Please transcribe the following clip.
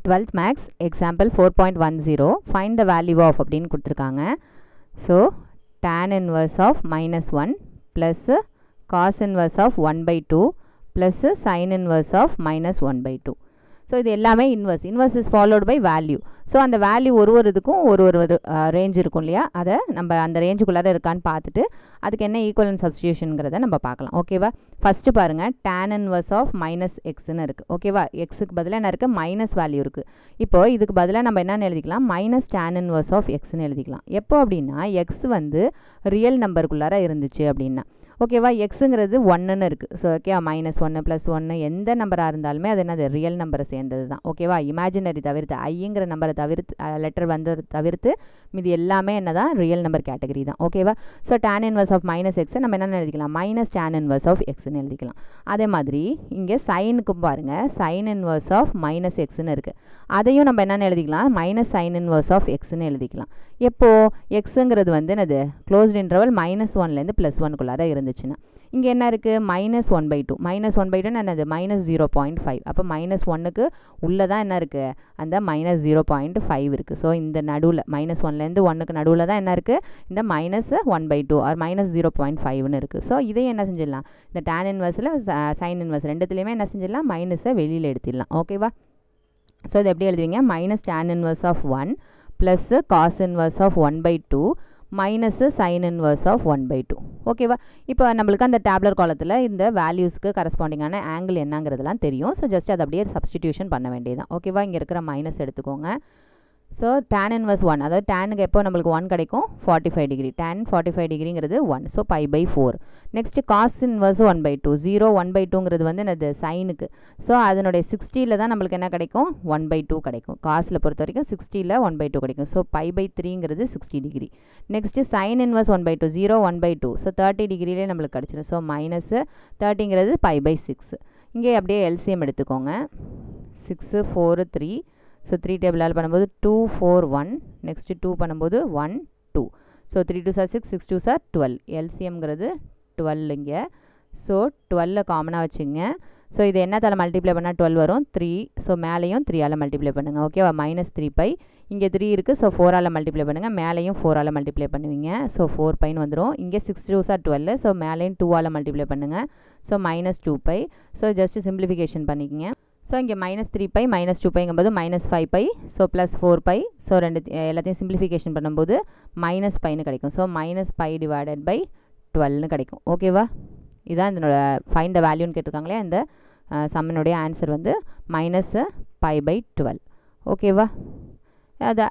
12th max example 4.10 find the value of அப்படின்னு கொடுத்துருக்காங்க. So tan inverse of -1 plus cos inverse of 1/2 plus sin inverse of -1/2. So இது எல்லாமே inverse is followed by value. So அந்த value ஒரு இதுக்கும் ஒரு range இருக்கும் இல்லையா, அதை நம்ம அந்த ரேஞ்சுக்குள்ளார இருக்கான்னு பார்த்துட்டு அதுக்கு என்ன ஈக்குவலன்ட் சப்ஸ்டியூஷனுங்கிறத நம்ம பார்க்கலாம். ஓகேவா? ஃபஸ்ட்டு பாருங்கள், tan inverse of -xன்னு இருக்குது. ஓகேவா? எக்ஸுக்கு பதிலாக என்ன இருக்குது, மைனஸ் வேல்யூ இருக்குது. இப்போது இதுக்கு பதிலாக நம்ம என்னென்னு எழுதிக்கலாம், -tan inverse of xன்னு எழுதிக்கலாம். எப்போ அப்படின்னா எக்ஸ் வந்து ரியல் நம்பருக்குள்ளார இருந்துச்சு அப்படின்னா. ஓகேவா? எக்ஸுங்கிறது 1ன்னு இருக்குது. ஸோ ஓகே, -1 +1 எந்த நம்பராக இருந்தாலுமே அது என்னது, ரியல் நம்பரை சேர்ந்தது தான். ஓகேவா? இமேஜினரி தவிர்த்து ஐங்கிற நம்பரை தவிர்த்து லெட்டர் வந்தது தவிர்த்து மீது எல்லாமே என்ன தான், ரியல் நம்பர் கேட்டகரி தான். ஓகேவா? So tan inverse of -x நம்ம என்னென்னு எழுதிக்கலாம், -tan inverse of xன்னு எழுதிக்கலாம். அதே மாதிரி இங்கே சைனுக்கும் பாருங்கள், sin inverse of -xன்னு இருக்குது. அதையும் நம்ம என்னென்னு எழுதிக்கலாம், -sin inverse of xன்னு எழுதிக்கலாம். எப்போது எக்ஸுங்கிறது வந்து என்னது, க்ளோஸ்ட் இன்டர்வல் -1லேருந்து +1குள்ளார இருந்துச்சுன்னா. இங்கே என்ன இருக்குது, -1/2 -1/2 என்னது, -0.5. அப்போ -1க்கு உள்ளே தான் என்ன இருக்குது, அந்த -0.5 இருக்குது. ஸோ இந்த நடுவில் -1லேருந்து 1க்கு நடுவில் தான் என்ன இருக்குது, இந்த -1/2 ஆர் -0.5ன்னு இருக்குது. ஸோ இதையும் என்ன செஞ்சிடலாம், இந்த tan inverseல sin inverse ரெண்டுத்துலேயுமே என்ன செஞ்சிடலாம், மைனஸை வெளியில் எடுத்துடலாம். ஓகேவா? ஸோ இது எப்படி எழுதுவீங்க, -tan inverse of 1 plus cos inverse of 1/2 minus sin inverse of 1/2. ஓகேவா? இப்போ நம்மளுக்கு அந்த டேப்லர் காலத்தில் இந்த வேல்யூஸ்க்கு கரஸ்பாண்டிங்கான ஆங்கிள் என்னங்கிறதுலாம் தெரியும். ஸோ ஜஸ்ட் அதை அப்படியே சப்ஸ்டிடியூஷன் பண்ண வேண்டியதுதான். ஓகேவா? இங்கே இருக்கிற மைனஸ் எடுத்துக்கோங்க. ஸோ tan inverse 1, அதாவது டேனுக்கு எப்போ நம்மளுக்கு 1 கிடைக்கும், 45 டிகிரி. tan 45 டிகிரிங்கிறது 1. ஸோ π/4. Next cos inverse 1/2. 0 1/2ங்கிறது வந்து என்னது, சைனுக்கு. ஸோ அதனுடைய 60ல் தான் நம்மளுக்கு என்ன கிடைக்கும், 1/2 கிடைக்கும். காசில் பொறுத்த வரைக்கும் 60ல் 1/2 கிடைக்கும். ஸோ π/3ங்கிறது 60 degree. Next sin inverse 1/2. 0 1/2. So 30 டிகிரிலே நம்மளுக்கு கிடச்சிடும். ஸோ -30ங்கிறது π/6. இங்கே அப்படியே எல்சிஎம் எடுத்துக்கோங்க. 6 4 3. ஸோ 3 டேபிளால் பண்ணும்போது 2 4 1. நெக்ஸ்ட்டு 2 பண்ணும்போது 1 2. ஸோ 3 2 6 6 2 12. எல்சிஎம்ங்கிறது 12 இங்கே. ஸோ 12 காமனாக வச்சுங்க. ஸோ இது என்னத்தால் மல்டிப்ளை பண்ணால் 12 வரும், 3. ஸோ மேலேயும் 3ஆல் மல்டிப்ளை பண்ணுங்கள். ஓகேவா? -3π. இங்கே 3 இருக்குது. ஸோ 4ஆல் மல்டிப்ளை பண்ணுங்கள். மேலேயும் 4ஆல் மல்டிப்ளை பண்ணுவீங்க. ஸோ 4πன்னு வந்துடும். இங்கே 6 2 12. ஸோ மேலேயும் 2ஆல் மல்டிப்ளை பண்ணுங்கள். ஸோ -2π. ஸோ ஜஸ்ட் சிம்பிளிஃபிகேஷன் பண்ணிக்கங்க. ஸோ இங்கே -3π -2πங்கும்போது -5π. ஸோ +4π. ஸோ எல்லாத்தையும் சிம்பிளிஃபிகேஷன் பண்ணும்போது -πன்னு கிடைக்கும். ஸோ -π/12ன்னு கிடைக்கும். ஓகேவா? இதுதான் இதனோட ஃபைண்ட் த வேல்யூன்னு கேட்டிருக்காங்களே, அந்த சம்மனுடைய ஆன்சர் வந்து -π/12. ஓகேவா? அது